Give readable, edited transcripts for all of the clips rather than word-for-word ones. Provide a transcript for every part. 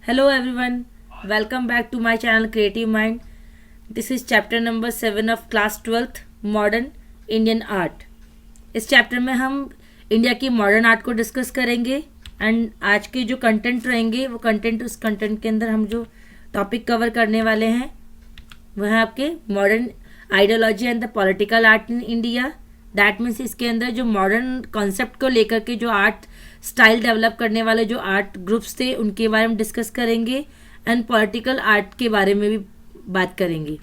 Hello everyone, welcome back to my channel Creative Mind. This is chapter number 7 of class 12th Modern Indian Art. इस chapter में हम India की modern art को discuss करेंगे and आज के जो कंटेंट रहेंगे वो उस कंटेंट के अंदर हम जो टॉपिक कवर करने वाले हैं वह है आपके modern ideology and the political art in India. That means इसके अंदर जो मॉडर्न कॉन्सेप्ट को लेकर के जो आर्ट स्टाइल डेवलप करने वाले जो आर्ट ग्रुप्स थे उनके बारे में डिस्कस करेंगे एंड पॉलिटिकल आर्ट के बारे में भी बात करेंगे.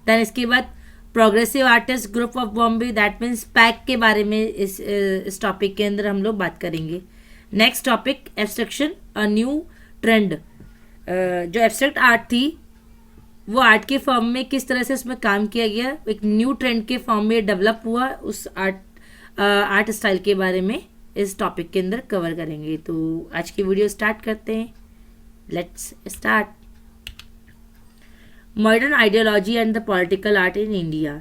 दैन इसके बाद progressive artist group of Bombay that means pack के बारे में इस टॉपिक के अंदर हम लोग बात करेंगे. Next topic abstraction a new trend. जो एब्स्ट्रैक्ट आर्ट थी वो आर्ट के फॉर्म में किस तरह से उसमें काम किया गया, एक न्यू ट्रेंड के फॉर्म में डेवलप हुआ उस आर्ट स्टाइल के बारे में इस टॉपिक के अंदर कवर करेंगे. तो आज की वीडियो स्टार्ट करते हैं. Let's start. Modern ideology and the political art in India.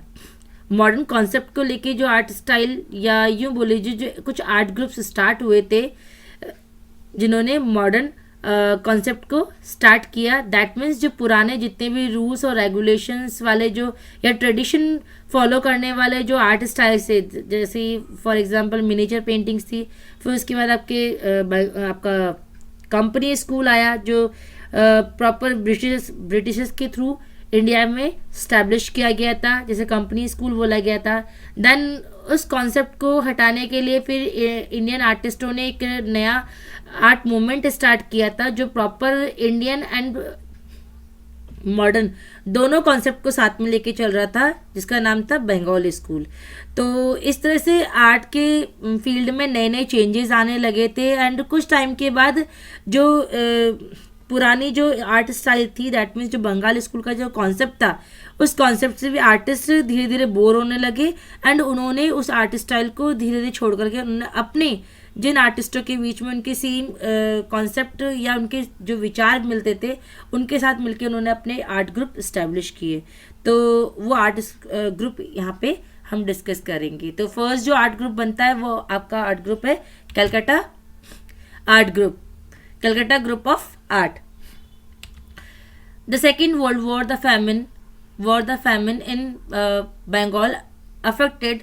Modern concept को लेके जो आर्ट स्टाइल या यूँ बोले जो कुछ आर्ट ग्रुप्स स्टार्ट हुए थे जिन्होंने मॉडर्न कॉन्सेप्ट को स्टार्ट किया. दैट मीन्स जो पुराने जितने भी रूल्स और रेगुलेशंस वाले जो या ट्रेडिशन फॉलो करने वाले जो आर्ट स्टाइल्स थे, जैसे फॉर एग्जांपल मिनिएचर पेंटिंग्स थी. फिर उसके बाद आपका कंपनी स्कूल आया जो प्रॉपर ब्रिटिशर्स के थ्रू इंडिया में स्टैब्लिश किया गया था, जैसे कंपनी स्कूल बोला गया था. देन उस कॉन्सेप्ट को हटाने के लिए फिर इंडियन आर्टिस्टों ने एक नया आर्ट मूवमेंट स्टार्ट किया था जो प्रॉपर इंडियन एंड मॉडर्न दोनों कॉन्सेप्ट को साथ में लेके चल रहा था, जिसका नाम था बंगाल स्कूल. तो इस तरह से आर्ट के फील्ड में नए नए चेंजेस आने लगे थे एंड कुछ टाइम के बाद जो पुरानी जो आर्ट स्टाइल थी दैट मीन्स जो बंगाल स्कूल का जो कॉन्सेप्ट था उस कॉन्सेप्ट से भी आर्टिस्ट धीरे धीरे बोर होने लगे एंड उन्होंने उस आर्ट स्टाइल को धीरे धीरे छोड़ करके उन्होंने अपने जिन आर्टिस्टों के बीच में उनके सेम कॉन्सेप्ट या उनके जो विचार मिलते थे उनके साथ मिलकर उन्होंने अपने आर्ट ग्रुप इस्टेब्लिश किए. तो वो आर्ट ग्रुप यहाँ पे हम डिस्कस करेंगे. तो फर्स्ट जो आर्ट ग्रुप बनता है वो आपका आर्ट ग्रुप है Calcutta art group, Calcutta group of art. The Second World War, the famine in Bengal affected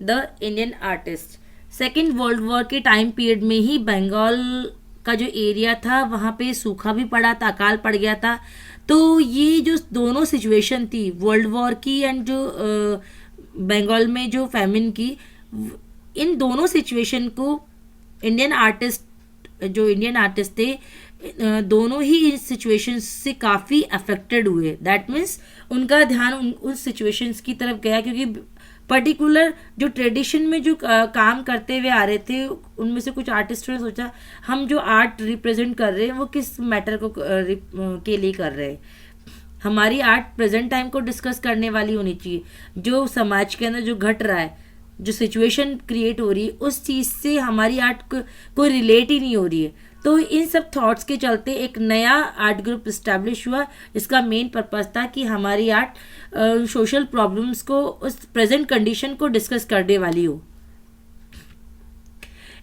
the Indian artists. Second world war के टाइम पीरियड में ही बंगाल का जो एरिया था वहाँ पे सूखा भी पड़ा था, अकाल पड़ गया था. तो ये जो दोनों सिचुएशन थी वर्ल्ड वॉर की एंड जो बंगाल में जो फैमिन की, इन दोनों सिचुएशन को इंडियन आर्टिस्ट थे दोनों ही इस सिचुएशंस से काफ़ी अफेक्टेड हुए. दैट मीन्स उनका ध्यान उस सिचुएशंस की तरफ गया क्योंकि पर्टिकुलर जो ट्रेडिशन में जो काम करते हुए आ रहे थे उनमें से कुछ आर्टिस्टों ने सोचा हम जो आर्ट रिप्रेजेंट कर रहे हैं वो किस मैटर को के लिए कर रहे हैं. हमारी आर्ट प्रेजेंट टाइम को डिस्कस करने वाली होनी चाहिए. जो समाज के अंदर जो घट रहा है, जो सिचुएशन क्रिएट हो रही है उस चीज़ से हमारी आर्ट कोई रिलेट ही नहीं हो रही है. तो इन सब थॉट्स के चलते एक नया आर्ट ग्रुप इस्टेब्लिश हुआ जिसका मेन पर्पस था कि हमारी आर्ट सोशल प्रॉब्लम्स को उस प्रेजेंट कंडीशन को डिस्कस करने वाली हो.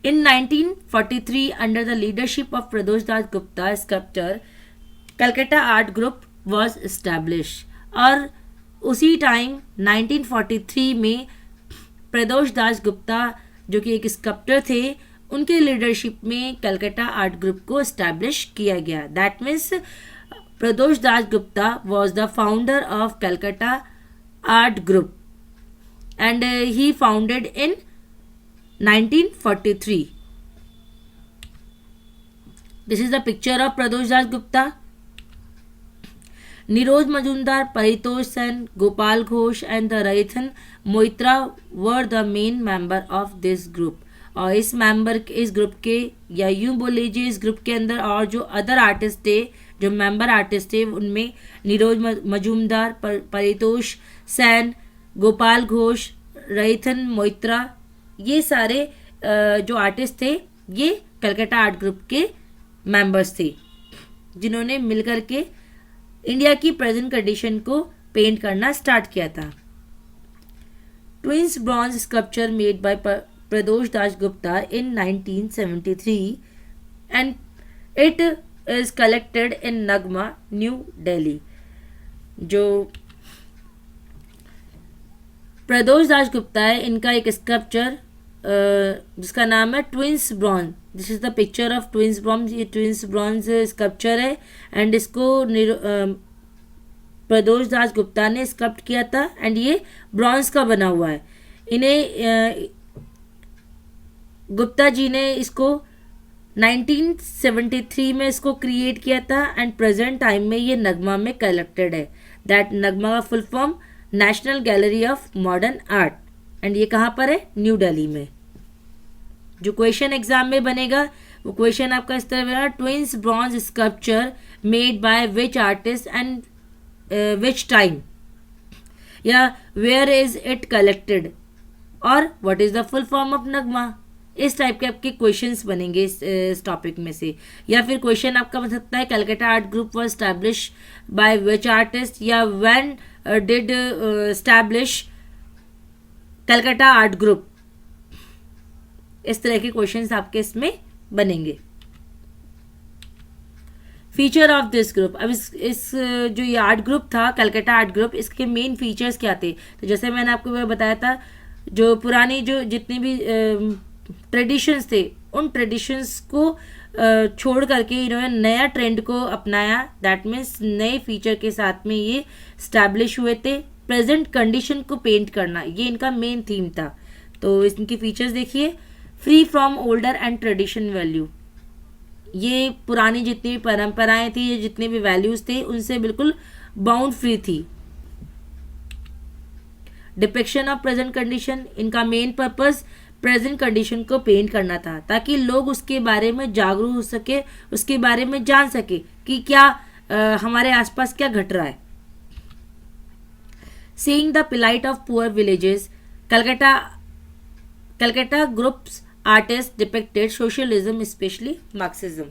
इन 1943 under the leadership of Pradosh Das Gupta sculpture Calcutta art group was establish. और उसी टाइम 1943 में प्रदोष दास गुप्ता जो कि एक स्कल्पटर थे उनके लीडरशिप में कलकत्ता आर्ट ग्रुप को एस्टैब्लिश किया गया. That means Pradosh Dasgupta was the founder of Calcutta art group and he founded in 1943. This is the picture of Pradosh Dasgupta. Nirode Mazumdar, Paritosh Sen, Gopal Ghosh and द Rathin Maitra were the main member of this group. और इस group के या यूं बोल लीजिए इस ग्रुप के अंदर और जो अदर आर्टिस्ट थे, जो मेंबर आर्टिस्ट थे, उनमें निरोज मजूमदार, परितोष सेन, गोपाल घोष, रईथन मोइत्रा, ये सारे जो आर्टिस्ट थे ये कलकत्ता आर्ट ग्रुप के मेंबर्स थे जिन्होंने मिलकर के इंडिया की प्रेजेंट कंडीशन को पेंट करना स्टार्ट किया था. Twins bronze sculpture made bye Pradosh Das Gupta in 1973 and it is collected in Nagma, new Delhi. जो प्रदोष दास गुप्ता है, इनका एक स्कल्पचर जिसका नाम है twins bronze. This is the picture of twins bronze. ये ट्विंस ब्रॉन्ज स्कल्पचर है एंड इसको प्रदोष दास गुप्ता ने स्कल्प्ट किया था एंड ये ब्रॉन्ज का बना हुआ है। इन्हें गुप्ता जी ने इसको 1973 में इसको क्रिएट किया था एंड प्रेजेंट टाइम में ये नगमा में कलेक्टेड है। दैट नगमा का full form national gallery of modern art and ये कहाँ पर है? न्यू दिल्ली में। जो क्वेश्चन एग्जाम में बनेगा वो क्वेश्चन आपका इस तरह बनेगा, twins bronze sculpture made by which artist and which time, या वेयर इज इट कलेक्टेड, और what is the full form of Nagma. इस टाइप के आपके क्वेश्चंस बनेंगे इस टॉपिक में से। या फिर क्वेश्चन आपका बन सकता है Calcutta art group was establish by which artist, या when did establish Calcutta art group. इस तरह के क्वेश्चंस आपके इसमें बनेंगे। फीचर ऑफ दिस ग्रुप, अब इस जो ये आर्ट ग्रुप था कलकत्ता आर्ट ग्रुप, इसके मेन फीचर्स क्या थे? तो जैसे मैंने आपको बताया था, जो पुरानी जो जितनी भी ट्रेडिशंस थे उन ट्रेडिशंस को छोड़ करके इन्होंने नया ट्रेंड को अपनाया। दैट मीन्स नए फीचर के साथ में ये स्टैब्लिश हुए थे। प्रेजेंट कंडीशन को पेंट करना, ये इनका मेन थीम था। तो इनकी फीचर्स देखिए, free from older and tradition value, ये पुरानी जितनी भी परंपराएं थी, ये जितने भी वैल्यूज थे उनसे बिल्कुल बाउंड फ्री थी। डिपिक्शन ऑफ प्रेजेंट कंडीशन, इनका मेन पर्पस प्रेजेंट कंडीशन को पेंट करना था ताकि लोग उसके बारे में जागरूक हो सके, उसके बारे में जान सके कि क्या हमारे आसपास क्या घट रहा है। Seeing the plight of poor villages, Calcutta groups artist depicted socialism specially Marxism.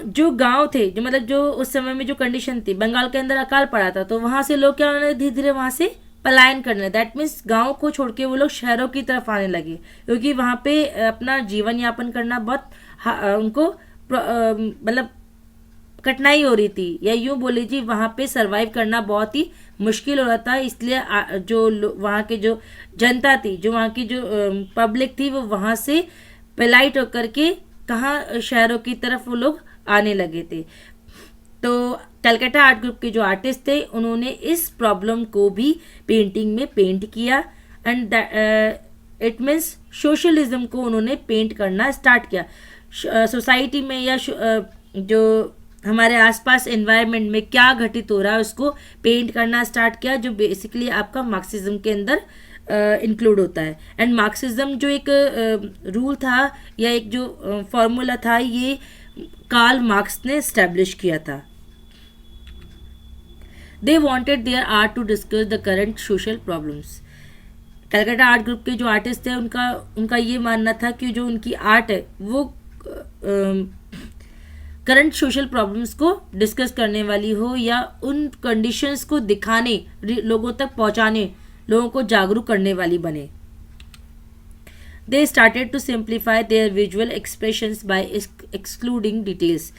जो गांव थे, जो मतलब जो उस समय में जो कंडीशन थी, बंगाल के अंदर अकाल पड़ा था, तो वहां से लोग क्या होने, धीरे धीरे वहां से पलायन करने, दैट मीन्स गांव को छोड़ के वो लोग शहरों की तरफ आने लगे, क्योंकि वहां पे अपना जीवन यापन करना बहुत उनको मतलब कठिनाई हो रही थी, या यूं बोले जी वहां पे सरवाइव करना बहुत ही मुश्किल हो रहा था। इसलिए जो वहाँ के जो जनता थी, जो वहाँ की जो पब्लिक थी, वो वहाँ से पलाइट होकर के कहाँ शहरों की तरफ वो लोग आने लगे थे। तो कलकत्ता आर्ट ग्रुप के जो आर्टिस्ट थे उन्होंने इस प्रॉब्लम को भी पेंटिंग में पेंट किया एंड इट मीन्स सोशलिज्म को उन्होंने पेंट करना स्टार्ट किया। सोसाइटी में या जो हमारे आसपास एनवायरनमेंट में क्या घटित हो रहा है उसको पेंट करना स्टार्ट किया, जो बेसिकली आपका मार्क्सिज्म के अंदर इंक्लूड होता है। एंड मार्क्सिज्म जो एक रूल था या एक जो फॉर्मूला था, ये कार्ल मार्क्स ने स्टैब्लिश किया था। They wanted their art to discuss the current social problems. Calcutta art group के जो आर्टिस्ट थे उनका ये मानना था कि जो उनकी आर्ट है वो करंट सोशल प्रॉब्लम्स को डिस्कस करने वाली हो, या उन कंडीशंस को दिखाने, लोगों तक पहुंचाने, लोगों को जागरूक करने वाली बने। They started to simplify their visual expressions by excluding details.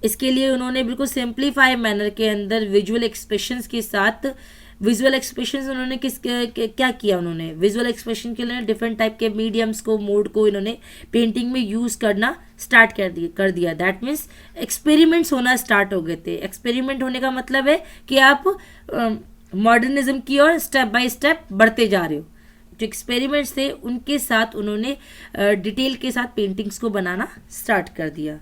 इसके लिए उन्होंने बिल्कुल सिंप्लीफाई मैनर के अंदर विजुअल एक्सप्रेशंस के साथ, विजुअल एक्सप्रेशंस उन्होंने क्या किया, उन्होंने विजुअल एक्सप्रेशन के लिए डिफरेंट टाइप के मीडियम्स को, मोड को इन्होंने पेंटिंग में यूज करना स्टार्ट कर दिया। दैट मीन्स एक्सपेरिमेंट्स होना स्टार्ट हो गए थे। एक्सपेरिमेंट होने का मतलब है कि आप मॉडर्निज्म की ओर स्टेप बाय स्टेप बढ़ते जा रहे हो। जो एक्सपेरिमेंट्स थे उनके साथ उन्होंने डिटेल के साथ पेंटिंग्स को बनाना स्टार्ट कर दिया।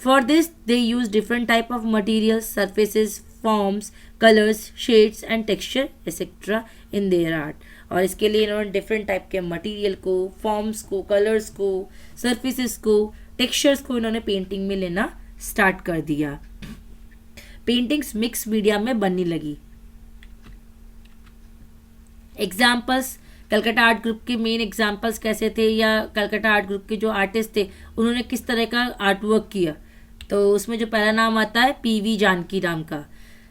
For this they use different type of materials, surfaces, forms, colours, shades and texture etcetera in their art. और इसके लिए इन्होंने डिफरेंट टाइप के मटेरियल को, फॉर्म्स को, कलर्स को, सर्फेसेस को, टेक्सचर्स को इन्होंने पेंटिंग में लेना स्टार्ट कर दिया। पेंटिंग्स मिक्स मीडिया में बनने लगी। एग्जाम्पल्स, कलकत्ता आर्ट ग्रुप के मेन एग्जाम्पल्स कैसे थे, या कलकत्ता आर्ट ग्रुप के जो आर्टिस्ट थे उन्होंने किस तरह का आर्ट वर्क किया, तो उसमें जो पहला नाम आता है पीवी जानकी राम का।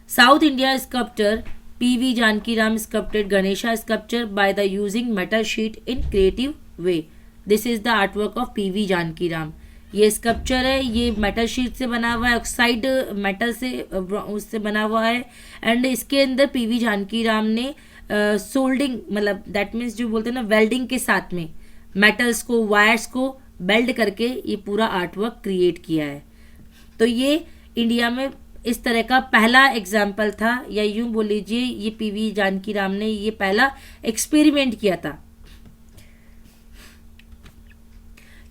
South India sculptor PV Janaki Ram sculpted Ganesha sculpture by the using metal sheet in creative way. This is the art work of PV Janaki Ram. ये स्कल्पचर है, ये मेटल शीट से बना हुआ है, ऑक्साइड मेटल से उससे बना हुआ है। एंड इसके अंदर पीवी जानकी राम ने सोल्डिंग मतलब दैट मीन्स जो बोलते हैं ना वेल्डिंग के साथ में मेटल्स को वायर्स को बेल्ड करके ये पूरा आर्ट वर्क क्रिएट किया है। तो ये इंडिया में इस तरह का पहला एग्जाम्पल था, या यूं बोल लीजिए ये पीवी जानकी राम ने ये पहला एक्सपेरिमेंट किया था।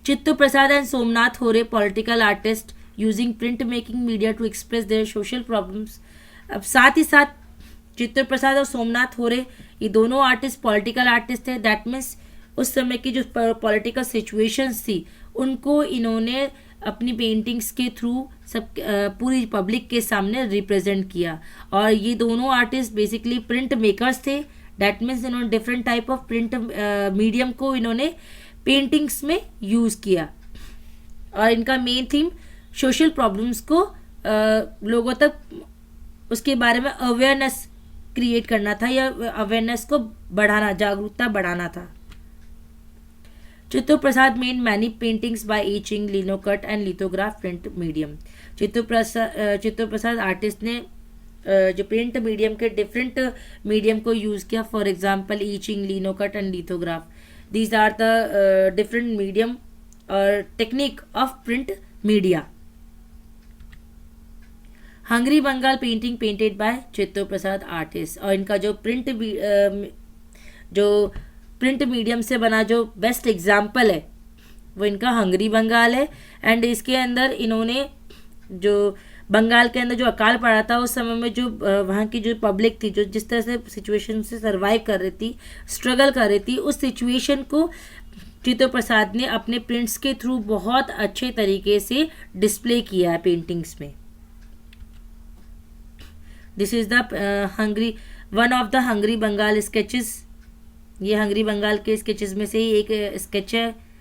चित्तू प्रसाद and Somnath Hore political artist using print making media to express their social problems. अब साथ ही साथ चित्तू प्रसाद और सोमनाथ होरे ये दोनों आर्टिस्ट पॉलिटिकल आर्टिस्ट थे। दैट मीन्स उस समय की जो पॉलिटिकल सिचुएशंस थी उनको इन्होंने अपनी पेंटिंग्स के थ्रू सब पूरी पब्लिक के सामने रिप्रेजेंट किया। और ये दोनों आर्टिस्ट बेसिकली प्रिंट मेकर्स थे। दैट मीन्स इन्होंने different type of print medium को इन्होंने पेंटिंग्स में यूज़ किया। और इनका मेन थीम सोशल प्रॉब्लम्स को लोगों तक उसके बारे में अवेयरनेस क्रिएट करना था, या अवेयरनेस को बढ़ाना, जागरूकता बढ़ाना था। Chittaprosad made many paintings by etching, linocut and lithograph print medium. Chittu Prasad artist ने जो प्रिंट मीडियम के डिफरेंट मीडियम को यूज़ किया। For example etching, linocut and lithograph, these are the different medium or technique of print media. Hungry Bengal painting painted by Chittu Prasad artist. और इनका जो print medium से बना जो बेस्ट एग्जाम्पल है वो इनका हंगरी बंगाल है। एंड इसके अंदर इन्होंने जो बंगाल के अंदर जो अकाल पड़ा था उस समय में जो वहाँ की जो पब्लिक थी जो जिस तरह से सिचुएशन से सरवाइव कर रही थी, स्ट्रगल कर रही थी, उस सिचुएशन को चित्तू प्रसाद ने अपने प्रिंट्स के थ्रू बहुत अच्छे तरीके से डिस्प्ले किया है पेंटिंग्स में। This is the hungry one of the hungry Bengal sketches. ये हंगरी बंगाल के स्केचेस में से ही एक स्केच है।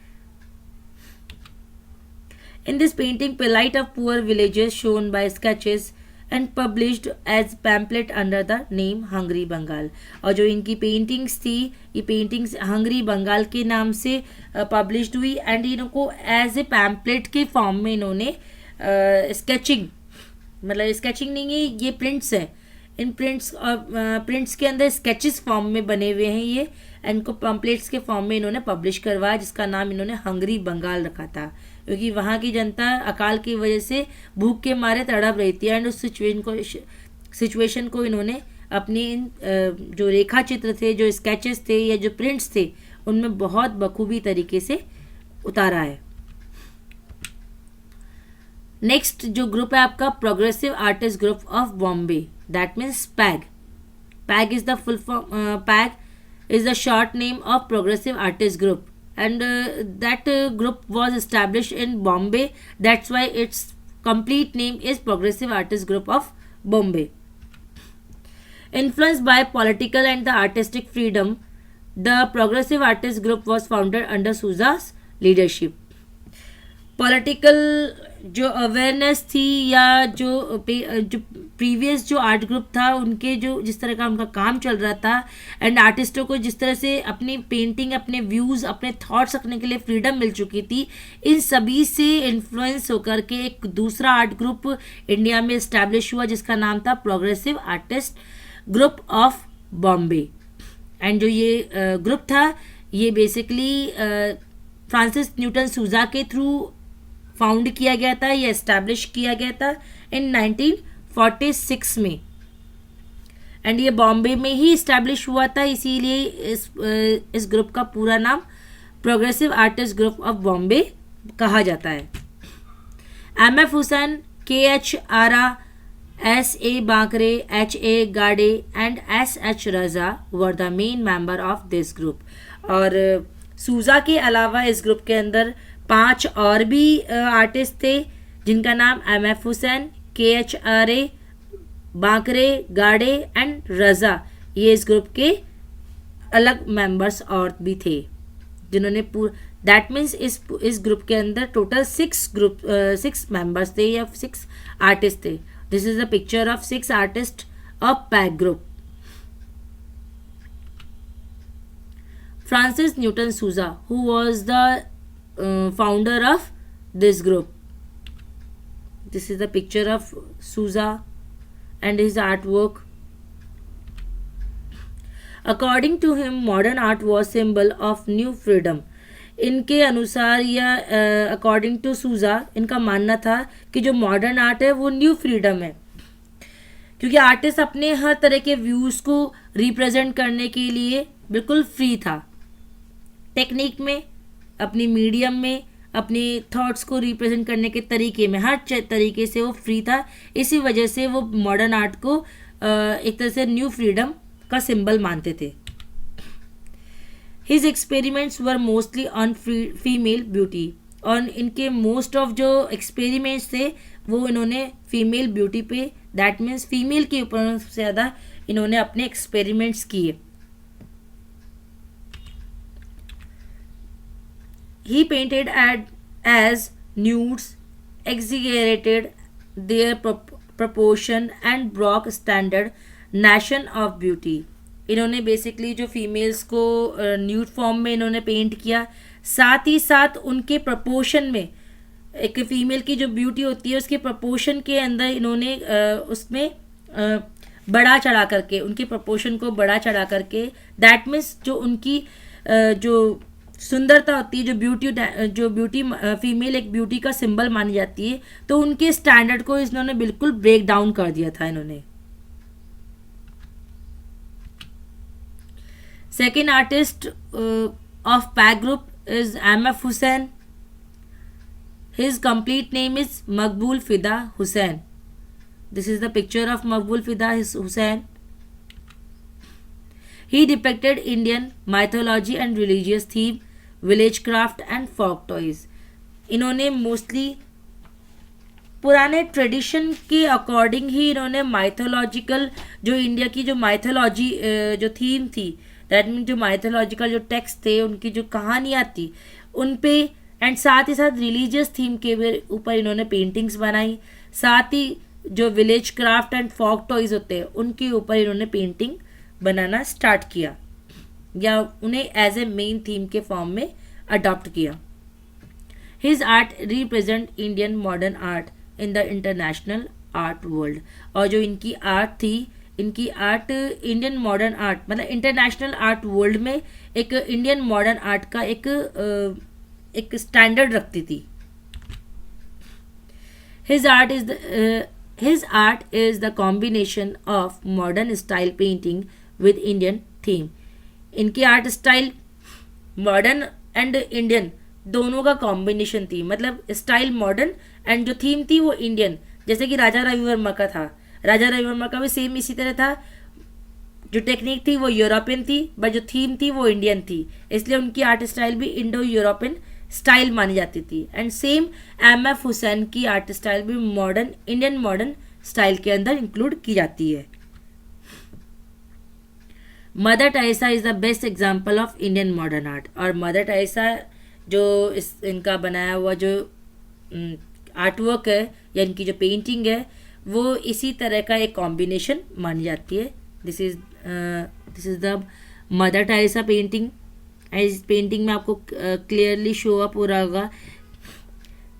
In this painting, plight of poor villages shown by sketches and published as pamphlet under the name hungry Bengal. और जो इनकी पेंटिंग्स थी ये पेंटिंग्स हंगरी बंगाल के नाम से पब्लिश्ड हुई। एंड इनको एज ए पैम्पलेट के फॉर्म में इन्होंने स्केचिंग मतलब स्केचिंग नहीं है, ये प्रिंट्स है। इन प्रिंट्स के अंदर स्केचेस फॉर्म में बने हुए हैं ये, इनको पम्पलेट्स के फॉर्म में इन्होंने पब्लिश करवाया, जिसका नाम इन्होंने हंगरी बंगाल रखा था, क्योंकि वहाँ की जनता अकाल की वजह से भूख के मारे तड़प रही थी। एंड उस सिचुएशन को इन्होंने अपनी जो रेखा चित्र थे, जो स्केचेस थे या जो प्रिंट्स थे, उनमें बहुत बखूबी तरीके से उतारा है। नेक्स्ट जो ग्रुप है आपका progressive artist group of Bombay, that means peg. Peg is the full form, peg is the short name of progressive artist group, and that group was established in Bombay. That's why its complete name is Progressive Artist Group of Bombay. Influenced by political and the artistic freedom, the Progressive Artist Group was founded under Sousa's leadership. Political जो awareness थी या जो previous जो art group था उनके जो जिस तरह का उनका काम चल रहा था, एंड आर्टिस्टों को जिस तरह से अपनी पेंटिंग, अपने व्यूज़, अपने थॉट्स रखने के लिए फ्रीडम मिल चुकी थी, इन सभी से इन्फ्लुएंस होकर के एक दूसरा आर्ट ग्रुप इंडिया में इस्टेब्लिश हुआ जिसका नाम था progressive artist group of Bombay. And जो ये ग्रुप था ये बेसिकली फ्रांसिस न्यूटन सूजा के थ्रू फाउंड किया गया था, या एस्टैब्लिश किया गया था इन 1946 में। एंड ये बॉम्बे में ही इस्टेब्लिश हुआ था, इसीलिए इस ग्रुप का पूरा नाम progressive artist group of Bombay कहा जाता है। MF. Hussain, के.एच. Ara, S.A. बांकरे, H.A. Gade and S.H. Raza were the main member of this group. और सूजा के अलावा इस ग्रुप के अंदर 5 और भी आर्टिस्ट थे जिनका नाम MF. Hussain, के.एच. Are, बांकरे, Gade and रजा, ये इस ग्रुप के अलग मेंबर्स और भी थे जिन्होंने दैट मीन्स इस ग्रुप के अंदर टोटल 6 मेंबर्स थे या 6 आर्टिस्ट थे। This is the picture of 6 artist of peg group. Francis Newton Sousa, who was the founder of this group. This is the picture of Sousa and his artwork. According to him, modern art was symbol of new freedom. इनके अनुसार या according to सूजा इनका मानना था कि जो modern art है वो न्यू फ्रीडम है, क्योंकि आर्टिस्ट अपने हर तरह के व्यूज को रिप्रेजेंट करने के लिए बिल्कुल फ्री था। टेक्निक में, अपनी मीडियम में, अपने थॉट्स को रिप्रेजेंट करने के तरीके में, हर तरीके से वो फ्री था। इसी वजह से वो मॉडर्न आर्ट को एक तरह से न्यू फ्रीडम का सिंबल मानते थे। His experiments were mostly on female beauty, और इनके मोस्ट ऑफ जो एक्सपेरिमेंट्स थे वो इन्होंने फीमेल ब्यूटी पे, दैट मीन्स फीमेल के ऊपर सबसे ज़्यादा इन्होंने अपने एक्सपेरिमेंट्स किए। He painted as nudes, exaggerated their proportion and broke standard nation of beauty. इन्होंने बेसिकली जो फीमेल्स को न्यूड फॉर्म में इन्होंने पेंट किया, साथ ही साथ उनके प्रपोर्शन में, एक फीमेल की जो ब्यूटी होती है उसके प्रपोर्शन के अंदर इन्होंने उसमें बढ़ा चढ़ा करके, उनके प्रपोर्शन को बढ़ा चढ़ा करके, दैट मीन्स जो उनकी जो सुंदरता होती है, जो ब्यूटी फीमेल एक ब्यूटी का सिंबल मानी जाती है, तो उनके स्टैंडर्ड को इन्होंने बिल्कुल ब्रेक डाउन कर दिया था इन्होंने। Second artist of pack group is MF Hussain. His complete name is मकबूल फिदा Hussain. This is the picture of मकबूल फिदा Hussain. He depicted Indian mythology and religious theme, village craft and folk toys. इन्होंने मोस्टली पुराने tradition के according ही इन्होंने mythological, जो India की जो mythology जो थीम थी, दैट मीन जो माइथोलॉजिकल जो टेक्स्ट थे, उनकी जो कहानियाँ थी उन पे, एंड साथ ही साथ रिलीजियस थीम के ऊपर इन्होंने पेंटिंग्स बनाई। साथ ही जो village craft and folk toys होते हैं उनके ऊपर इन्होंने पेंटिंग बनाना स्टार्ट किया, या उन्हें एज ए मेन थीम के फॉर्म में अडॉप्ट किया। His art represent Indian modern art in the international art world. और जो इनकी आर्ट थी, इनकी आर्ट इंडियन मॉडर्न आर्ट मतलब इंटरनेशनल आर्ट वर्ल्ड में एक इंडियन मॉडर्न आर्ट का एक स्टैंडर्ड रखती थी। His art is the combination of modern style painting with Indian theme. इनकी art style modern and Indian दोनों का कॉम्बिनेशन थी, मतलब स्टाइल मॉडर्न एंड जो थीम थी वो इंडियन। जैसे कि राजा रवि वर्मा का था, राजा रवि वर्मा का भी सेम इसी तरह था, जो टेक्निक थी वो यूरोपियन थी बट जो थीम थी वो इंडियन थी, इसलिए उनकी आर्ट स्टाइल भी इंडो यूरोपियन स्टाइल मानी जाती थी। एंड सेम एमएफ हुसैन की आर्ट स्टाइल भी इंडियन मॉडर्न स्टाइल के अंदर इंक्लूड की जाती है। Mother Teresa is the best example of Indian modern art. और मदर टेरेसा जो इनका बनाया हुआ जो आर्टवर्क है या इनकी जो पेंटिंग है वो इसी तरह का एक कॉम्बिनेशन मानी जाती है। This is the mother Teresa painting. इस पेंटिंग में आपको क्लियरली शो अप हो रहा होगा।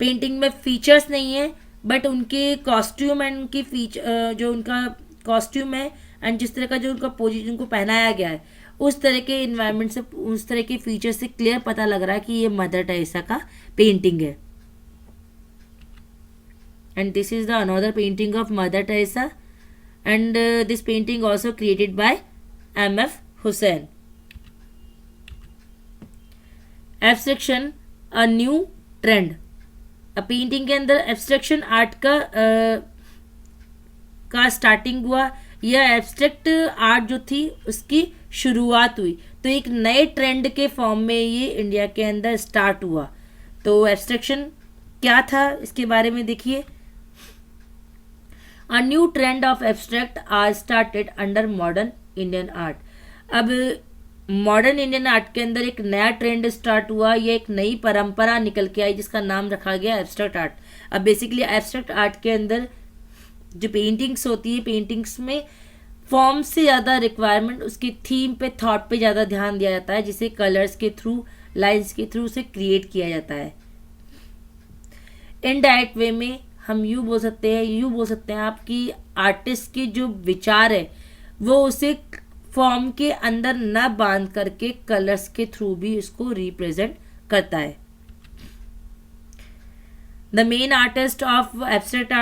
पेंटिंग में फीचर्स नहीं है बट उनके कॉस्ट्यूम एंड उनकी जो उनका कॉस्ट्यूम है एंड जिस तरह का जो उनका पोजीशन को पहनाया गया है उस तरह के इन्वायरमेंट से, उस तरह के फीचर से क्लियर पता लग रहा है कि ये मदर टेरेसा का पेंटिंग है। And this is the another painting of mother Teresa and this painting also created by MF Hussain. Abstraction a new trend. Painting के अंदर एब्स्ट्रैक्शन आर्ट का स्टार्टिंग हुआ, यह एब्स्ट्रैक्ट आर्ट जो थी उसकी शुरुआत हुई, तो एक नए ट्रेंड के फॉर्म में ये इंडिया के अंदर स्टार्ट हुआ। तो एब्स्ट्रैक्शन क्या था इसके बारे में देखिए। A new trend of abstract art started under modern Indian art. अब मॉडर्न इंडियन आर्ट के अंदर एक नया ट्रेंड स्टार्ट हुआ, ये एक नई परंपरा निकल के आई जिसका नाम रखा गया एब्स्ट्रैक्ट आर्ट। अब बेसिकली एब्स्ट्रैक्ट आर्ट के अंदर जो पेंटिंग्स होती है, पेंटिंग्स में फॉर्म से ज़्यादा रिक्वायरमेंट उसकी थीम पे, थॉट पे ज़्यादा ध्यान दिया जाता है, जिसे कलर्स के थ्रू, लाइंस के थ्रू उसे क्रिएट किया जाता है। इनडायरेक्ट वे में हम यूँ बोल सकते हैं आपकी आर्टिस्ट के जो विचार है वो उसे फॉर्म के अंदर न बांध करके कलर्स के थ्रू भी इसको रिप्रेजेंट करता है। The main artist of abstract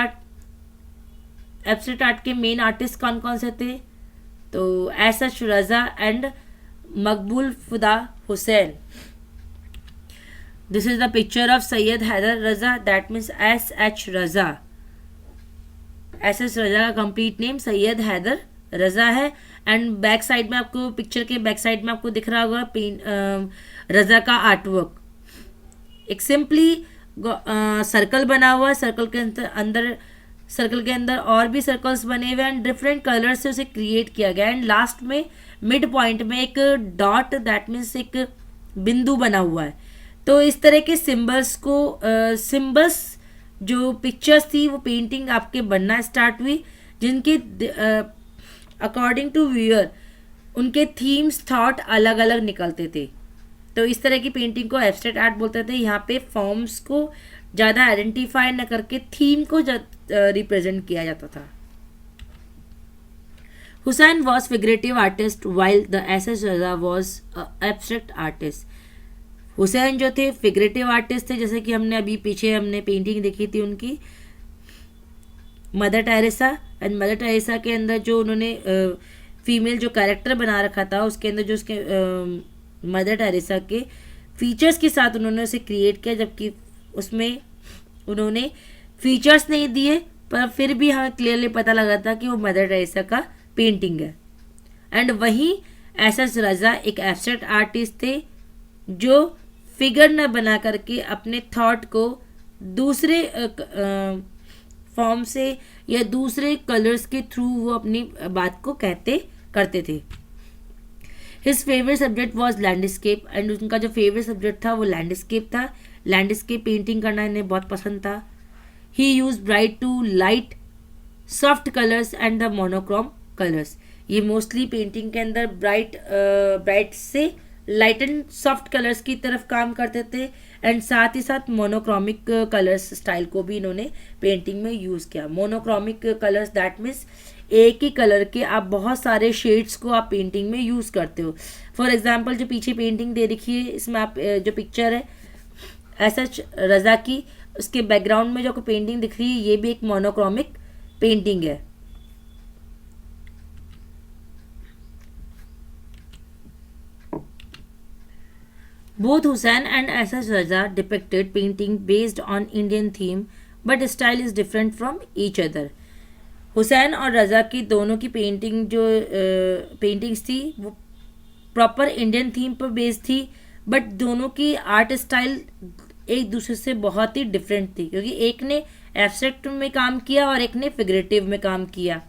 art के मेन आर्टिस्ट कौन कौन से थे? तो S H Raza and Maqbool Fida Husain. This is the picture of Syed Haider Raza, that means S H Raza. S H Raza का कंप्लीट नेम सैयद हैदर रजा है। एंड बैक साइड में आपको, पिक्चर के बैक साइड में आपको दिख रहा होगा रजा का आर्टवर्क। एक सिंपली सर्कल बना हुआ है, सर्कल के अंदर और भी सर्कल्स बने हुए एंड डिफरेंट कलर से उसे क्रिएट किया गया। एंड लास्ट में मिड पॉइंट में एक डॉट, दैट मीन्स एक बिंदु बना हुआ है। तो इस तरह के सिंबल्स जो पिक्चर्स थी वो पेंटिंग आपके बनना स्टार्ट हुई, जिनके अकॉर्डिंग टू व्यूअर उनके थीम्स थॉट अलग अलग निकलते थे। तो इस तरह की पेंटिंग को एब्स्ट्रैक्ट आर्ट बोलते थे। यहाँ पे फॉर्म्स को ज़्यादा आइडेंटिफाई न करके थीम को रिप्रेजेंट किया जाता था। Hussain was figurative artist while the S H Raza was abstract artist. Hussain जो थे फिगरेटिव आर्टिस्ट थे, जैसे कि हमने अभी पीछे हमने पेंटिंग देखी थी उनकी mother Teresa. And mother Teresa के अंदर जो उन्होंने फीमेल जो कैरेक्टर बना रखा था, उसके अंदर जो उसके मदर टेरेसा के फीचर्स के साथ उन्होंने उसे क्रिएट किया, जबकि उसमें उन्होंने फीचर्स नहीं दिए, पर फिर भी हमें क्लियरली पता लगा था कि वो मदर टेरेसा का पेंटिंग है। एंड वहीं एस एच रजा एक एब्स्ट्रैक्ट आर्टिस्ट थे जो फिगर न बना करके अपने थॉट को दूसरे फॉर्म से या दूसरे कलर्स के थ्रू वो अपनी बात को करते थे। His favourite subject was landscape and उनका जो फेवरेट सब्जेक्ट था वो लैंडस्केप था। लैंडस्केप पेंटिंग करना इन्हें बहुत पसंद था। He use bright to light soft colours and the monochrome colours. ये मोस्टली पेंटिंग के अंदर ब्राइट से लाइट एंड सॉफ्ट कलर्स की तरफ काम करते थे एंड साथ ही साथ मोनोक्रोमिक कलर्स स्टाइल को भी इन्होंने पेंटिंग में यूज़ किया। मोनोक्रोमिक कलर्स दैट मीन्स एक ही कलर के आप बहुत सारे शेड्स को आप पेंटिंग में यूज़ करते हो। फॉर एग्जांपल जो पीछे पेंटिंग दे रखी है, इसमें आप जो पिक्चर है एस एच रजा की, उसके बैकग्राउंड में जो पेंटिंग दिख रही है ये भी एक मोनोक्रोमिक पेंटिंग है। Both Hussain and S.S. Raza depicted painting based on Indian theme, but style is different from each other. Hussain और रज़ा की दोनों की पेंटिंग जो पेंटिंग्स थी वो प्रॉपर इंडियन थीम पर बेस्ड थी, बट दोनों की आर्ट स्टाइल एक दूसरे से बहुत ही डिफरेंट थी, क्योंकि एक ने एब्स्ट्रैक्ट में काम किया और एक ने फिगरेटिव में काम किया।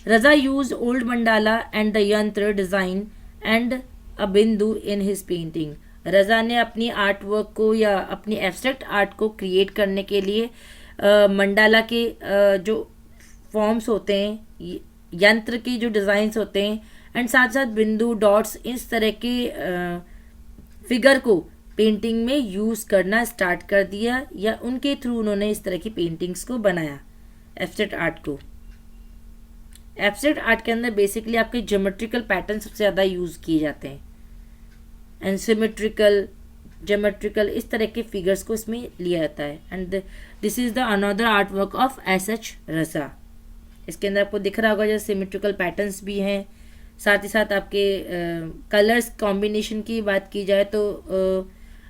Raza use old mandala and the yantra design and a bindu in his painting. रज़ा ने अपनी आर्ट वर्क को या अपनी एब्स्ट्रैक्ट आर्ट को क्रिएट करने के लिए मंडाला के जो फॉर्म्स होते हैं, यंत्र के जो डिज़ाइंस होते हैं एंड साथ साथ बिंदु डॉट्स, इस तरह के फिगर को पेंटिंग में यूज़ करना स्टार्ट कर दिया, या उनके थ्रू उन्होंने इस तरह की पेंटिंग्स को बनाया एब्स्ट्रैक्ट आर्ट को। एब्स्ट्रैक्ट आर्ट के अंदर बेसिकली आपके ज्योमेट्रिकल पैटर्न सबसे ज़्यादा यूज़ किए जाते हैं एंड सिमेट्रिकल, ज्योमेट्रिकल, इस तरह के फिगर्स को इसमें लिया जाता है। And this is the another art work of S H Raza. इसके अंदर आपको दिख रहा होगा जैसे सिमेट्रिकल पैटर्न्स भी हैं, साथ ही साथ आपके कलर्स कॉम्बिनेशन की बात की जाए तो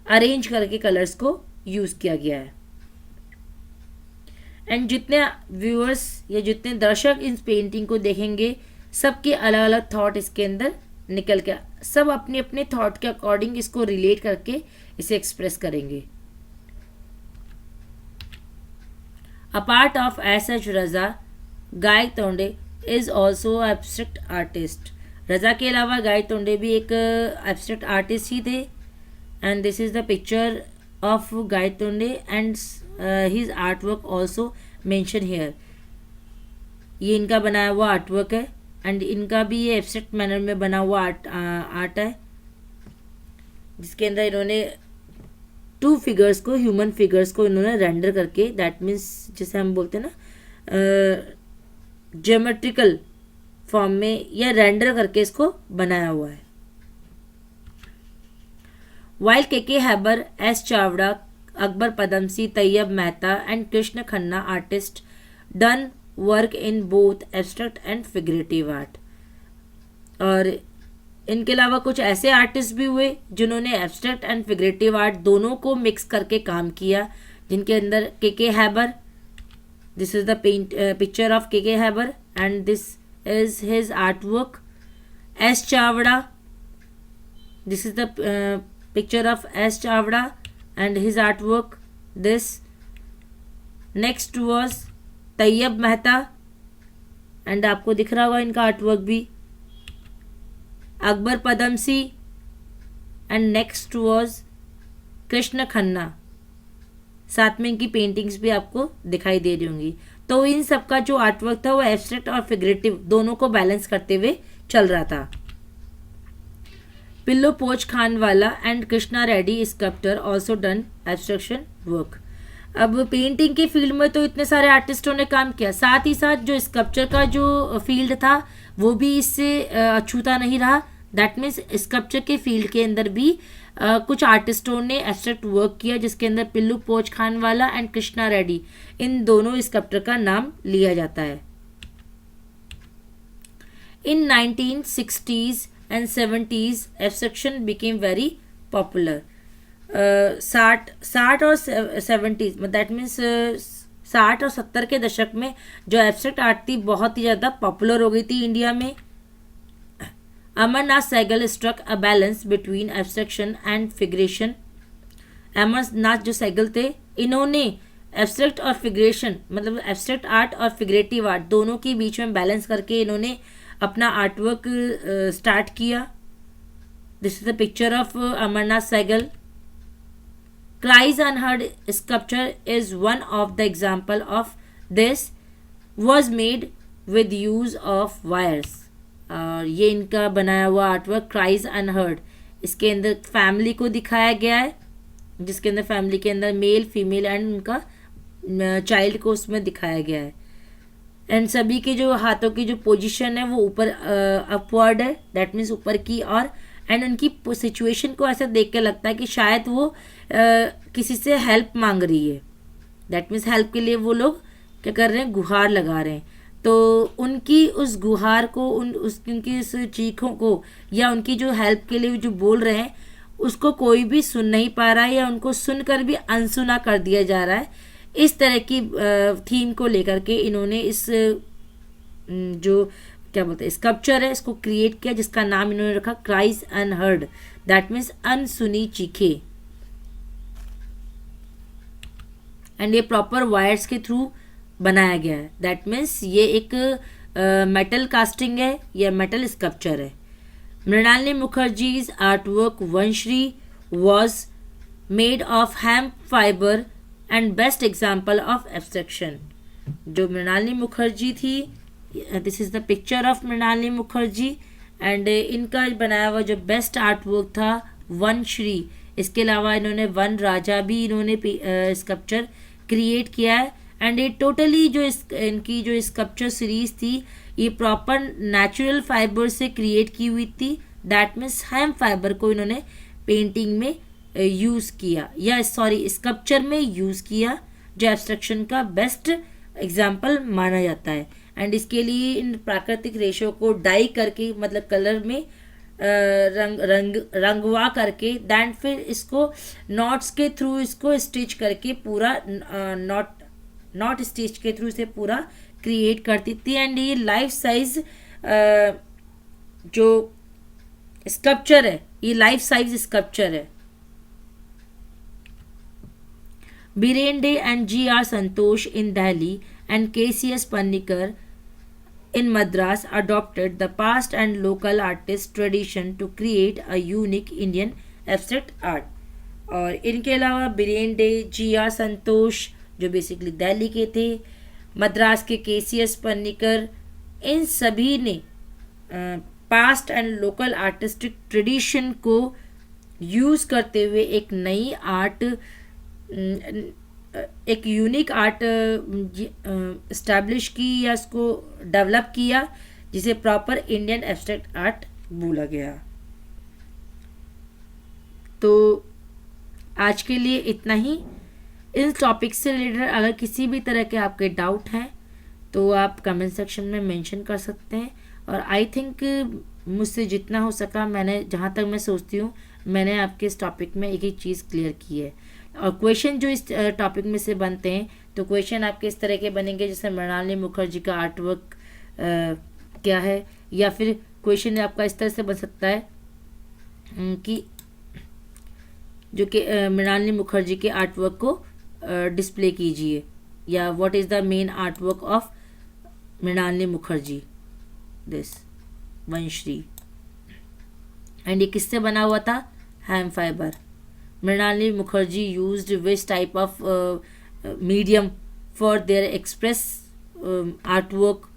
अरेंज करके कलर्स को यूज़ किया गया है। एंड जितने व्यूअर्स या जितने दर्शक इस पेंटिंग को देखेंगे, सबके अलग अलग थॉट इसके अंदर निकल के, सब अपने अपने थॉट के अकॉर्डिंग इसको रिलेट करके इसे एक्सप्रेस करेंगे। A part of S H Raza, Gaitonde is also abstract artist. Raza के अलावा गाय तोंडे भी एक एब्स्ट्रैक्ट आर्टिस्ट ही थे। And this is the picture of Gaitonde and his art work also mention here. ये इनका बनाया हुआ आर्ट वर्क है एंड इनका भी ये एब्स्ट्रैक्ट मैनर में बना हुआ आर्ट है, जिसके अंदर इन्होंने टू फिगर्स को, ह्यूमन फिगर्स को इन्होंने रेंडर करके, दैट मीन्स जैसे हम बोलते हैं ना ज्योमेट्रिकल फॉर्म में या रेंडर करके इसको बनाया हुआ है. While K Hebbar, S Chavda, Akbar Padamsee, Tyeb Mehta and Krishna Khanna artist done work in both abstract and figurative art. और इनके अलावा कुछ ऐसे आर्टिस्ट भी हुए जिन्होंने एब्स्ट्रैक्ट एंड फिगरेटिव आर्ट दोनों को मिक्स करके काम किया, जिनके अंदर K Hebbar, this is the picture of K Hebbar and this is his art work. S Chavda, this is the picture of S. Chavda and his artwork. This next was Tayyab Mehta and आपको दिख रहा होगा इनका आर्टवर्क भी. Akbar Padamsee and next was Krishna Khanna. साथ में इनकी paintings भी आपको दिखाई दे रही होंगी. तो इन सबका जो आर्टवर्क था वो एब्स्ट्रैक्ट और फिगरेटिव दोनों को बैलेंस करते हुए चल रहा था. Pilloo Pochkhanawala and Krishna Reddy sculptor also done abstraction work. अब पेंटिंग के फील्ड में तो इतने सारे आर्टिस्टों ने काम किया, साथ ही साथ जो स्कल्पचर का जो फील्ड था वो भी इससे अछूता नहीं रहा. दैट मीन्स स्कल्पचर के फील्ड के अंदर भी कुछ आर्टिस्टों ने एब्स्ट्रैक्ट वर्क किया, जिसके अंदर पिल्लू पोच खानवाला एंड कृष्णा रेड्डी, इन दोनों स्कल्पटर का नाम लिया जाता है. इन 1960s and 70s abstraction became very popular. 60 और 70s, दैट मीन्स 60 और 70 के दशक में जो एब्स्ट्रैक्ट आर्ट थी बहुत ही ज़्यादा पॉपुलर हो गई थी इंडिया में. Amarnath Sehgal struck a balance between abstraction and figuration. Amarnath जो सहगल थे, इन्होंने एब्स्ट्रैक्ट और फिगरेशन मतलब एब्स्ट्रैक्ट आर्ट और फिगरेटिव आर्ट दोनों के बीच में बैलेंस करके इन्होंने अपना आर्टवर्क स्टार्ट किया. This is the picture of Amarnath Sehgal. Cries unheard sculpture is one of the example of this, was made with use of wires. और ये इनका बनाया हुआ आर्टवर्क क्राइज अनहर्ड, इसके अंदर फैमिली को दिखाया गया है, जिसके अंदर फैमिली के अंदर मेल फीमेल एंड उनका चाइल्ड को उसमें दिखाया गया है. एंड सभी के जो हाथों की जो पोजीशन है वो ऊपर अपवर्ड है, दैट मीन्स ऊपर की ओर. एंड उनकी सिचुएशन को ऐसा देख के लगता है कि शायद वो किसी से हेल्प मांग रही है. दैट मीन्स हेल्प के लिए वो लोग क्या कर रहे हैं, गुहार लगा रहे हैं. तो उनकी उस गुहार को, उनकी उस चीखों को या उनकी जो हेल्प के लिए जो बोल रहे हैं उसको कोई भी सुन नहीं पा रहा है, या उनको सुनकर भी अनसुना कर दिया जा रहा है. इस तरह की थीम को लेकर के इन्होंने इस जो क्या बोलते हैं स्कल्पचर है इसको क्रिएट किया, जिसका नाम इन्होंने रखा क्राइज अनहर्ड, दैट मीन्स अनसुनी चीखे. एंड ये प्रॉपर वायर्स के थ्रू बनाया गया है. दैट मीन्स ये एक मेटल कास्टिंग है या मेटल स्कल्पचर है. Mrinalini Mukherjee's artwork Vanashree was made of hemp fibre and best example of abstraction. जो मृणालिनी मुखर्जी थी, this is the picture of Mrinalini Mukherjee and इनका बनाया हुआ जो बेस्ट आर्ट वर्क था वनश्री. इसके अलावा इन्होंने वन राजा भी इन्होंने स्कल्पचर क्रिएट किया है. एंड ये टोटली जो इनकी जो स्कल्पचर सीरीज थी ये प्रॉपर नेचुरल फाइबर से क्रिएट की हुई थी. दैट मीन्स हेम्प फाइबर को इन्होंने पेंटिंग में यूज़ किया, या सॉरी स्कल्पचर में यूज़ किया, जो एब्स्ट्रैक्शन का बेस्ट एग्जाम्पल माना जाता है. एंड इसके लिए इन प्राकृतिक रेशों को डाई करके मतलब कलर में रंगवा करके दैन फिर इसको नॉट्स के थ्रू इसको स्टिच करके पूरा नॉट स्टिच के थ्रू इसे पूरा क्रिएट करती थी. एंड ये लाइफ साइज जो स्कल्पचर है ये लाइफ साइज स्कल्पचर है. Birende and G.R. Santosh in Delhi and K.C.S. Pannikar in Madras adopted the past and local artist tradition to create a unique Indian abstract art. और इनके अलावा बिरेंडे, G.R. संतोष जो basically Delhi के थे, मद्रास के K.C.S. पन्निकर, इन सभी ने past and local artistic tradition को यूज़ करते हुए एक नई आर्ट, एक यूनिक आर्ट इस्टेब्लिश की या उसको डेवलप किया, जिसे प्रॉपर इंडियन एब्स्ट्रैक्ट आर्ट बोला गया। तो आज के लिए इतना ही। इस टॉपिक से रिलेटेड अगर किसी भी तरह के आपके डाउट हैं तो आप कमेंट सेक्शन में मेंशन कर सकते हैं। और आई थिंक मुझसे जितना हो सका, मैंने जहाँ तक मैं सोचती हूँ, मैंने आपके इस टॉपिक में एक एक चीज़ क्लियर की है। और क्वेश्चन जो इस टॉपिक में से बनते हैं, तो क्वेश्चन आपके इस तरह के बनेंगे जैसे मृणालिनी मुखर्जी का आर्टवर्क क्या है, या फिर क्वेश्चन आपका इस तरह से बन सकता है कि जो कि मृणालिनी मुखर्जी के आर्टवर्क को डिस्प्ले कीजिए, या what is the main artwork of Mrinalini Mukherjee, this Vanashree. And ये किससे बना हुआ था? Hemp fibre. Mrinalini Mukherjee used which type of medium for their express artwork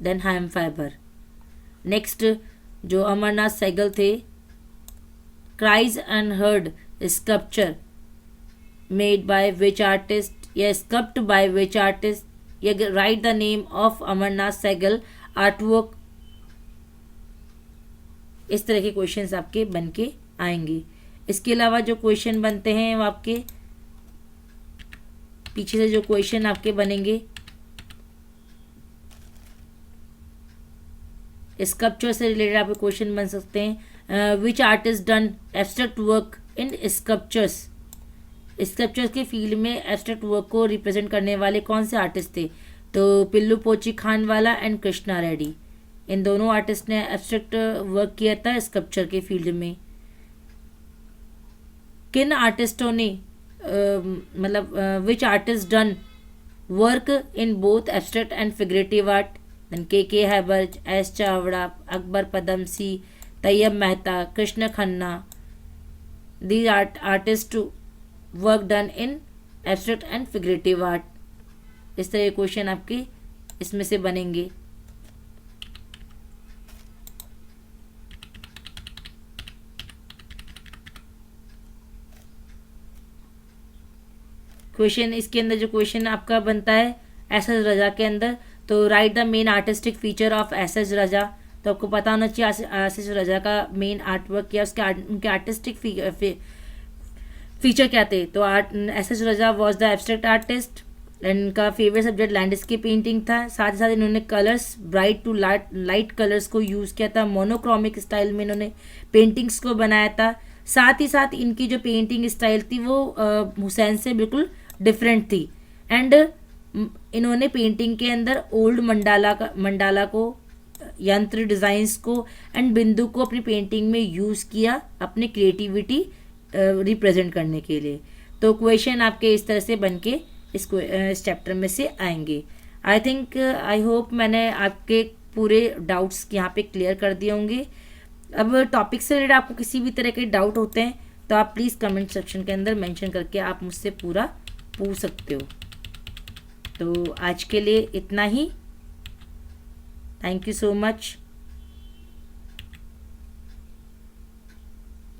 then hemp fibre. Next जो अमरनाथ सहगल थे, cries unheard sculpture made by which artist, या स्कल्प्ट बाय विच आर्टिस्ट, या write the name of Amarnath Sehgal artwork. इस तरह के questions आपके बन के आएंगे। इसके अलावा जो क्वेश्चन बनते हैं वो आपके पीछे से जो क्वेश्चन आपके बनेंगे, स्कल्पचर से रिलेटेड आपके क्वेश्चन बन सकते हैं। Which artist done abstract work in sculptures. Sculptures के फील्ड में एब्स्ट्रैक्ट वर्क को रिप्रेजेंट करने वाले कौन से आर्टिस्ट थे? तो पिल्लू पोची खानवाला एंड कृष्णा रेड्डी, इन दोनों आर्टिस्ट ने एब्स्ट्रैक्ट वर्क किया था स्कल्पचर के फील्ड में। किन आर्टिस्टों ने मतलब which artist done work in both abstract and figurative art? K Hebbar, S Chavda, Akbar Padamsee, Tyeb Mehta, Krishen Khanna. These artist work done in abstract and figurative art. इस तरह के क्वेश्चन आपके इसमें से बनेंगे। क्वेश्चन इसके अंदर जो क्वेश्चन आपका बनता है एस एस रजा के अंदर, तो write the main artistic feature of S S Raza. तो आपको पता होना चाहिए एस एस रजा का मेन आर्टवर्क या उसके उनके आर्टिस्टिक फीचर क्या थे। तो S S Raza was the abstract artist. इनका फेवरेट सब्जेक्ट लैंडस्केप पेंटिंग था। साथ ही साथ इन्होंने colours, bright to light colours को यूज़ किया था। मोनोक्रोमिक स्टाइल में इन्होंने पेंटिंग्स को बनाया था। साथ ही साथ इनकी जो पेंटिंग स्टाइल थी वो हुसैन से बिल्कुल डिफरेंट थी। एंड इन्होंने पेंटिंग के अंदर ओल्ड मंडाला को, यंत्र डिज़ाइंस को एंड बिंदु को अपनी पेंटिंग में यूज़ किया अपनी क्रिएटिविटी रिप्रेजेंट करने के लिए। तो क्वेश्चन आपके इस तरह से बन के इस चैप्टर में से आएंगे। आई होप मैंने आपके पूरे डाउट्स यहाँ पे क्लियर कर दिए होंगे। अब टॉपिक से रिलेटेड आपको किसी भी तरह के डाउट होते हैं तो आप प्लीज़ कमेंट सेक्शन के अंदर मेंशन करके आप मुझसे पूरा पूछ सकते हो। तो आज के लिए इतना ही। Thank you so much.